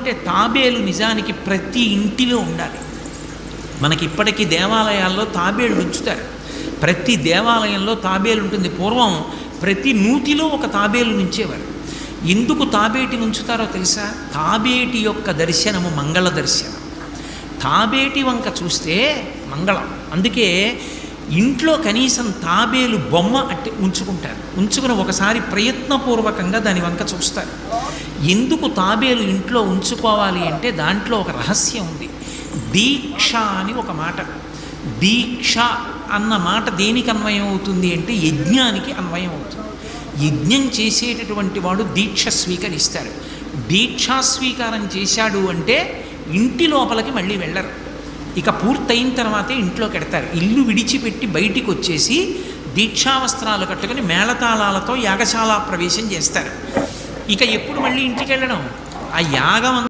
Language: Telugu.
అంటే తాబేలు నిజానికి ప్రతి ఇంటిలో ఉండాలి. మనకి ఇప్పటికీ దేవాలయాల్లో తాబేళ్ళు ఉంచుతారు. ప్రతి దేవాలయంలో తాబేలు ఉంటుంది. పూర్వం ప్రతి నూతిలో ఒక తాబేలు ఉంచేవారు. ఎందుకు తాబేటిని ఉంచుతారో తెలుసా? తాబేటి యొక్క దర్శనము మంగళ దర్శనం. తాబేటి వంక చూస్తే మంగళం. అందుకే ఇంట్లో కనీసం తాబేలు బొమ్మ అట్టి ఉంచుకుంటారు. ఉంచుకుని ఒకసారి ప్రయత్నపూర్వకంగా దాని వంక చూస్తారు. ఎందుకు తాబేలు ఇంట్లో ఉంచుకోవాలి అంటే దాంట్లో ఒక రహస్యం ఉంది. దీక్ష అని ఒక మాట. దీక్ష అన్న మాట దేనికి అన్వయం అవుతుంది అంటే యజ్ఞానికి అన్వయం అవుతుంది. యజ్ఞం చేసేటటువంటి వాడు దీక్ష స్వీకరిస్తాడు. దీక్షా స్వీకారం చేశాడు అంటే ఇంటి లోపలికి మళ్ళీ వెళ్ళరు. ఇక పూర్తయిన తర్వాతే ఇంట్లోకి వెడతారు. ఇల్లు విడిచిపెట్టి బయటికి వచ్చేసి దీక్షావస్త్రాలు కట్టుకుని మేళతాళాలతో యాగశాల ప్రవేశం చేస్తారు. ఇక ఎప్పుడు మళ్ళీ ఇంటికి వెళ్ళడం? ఆ యాగం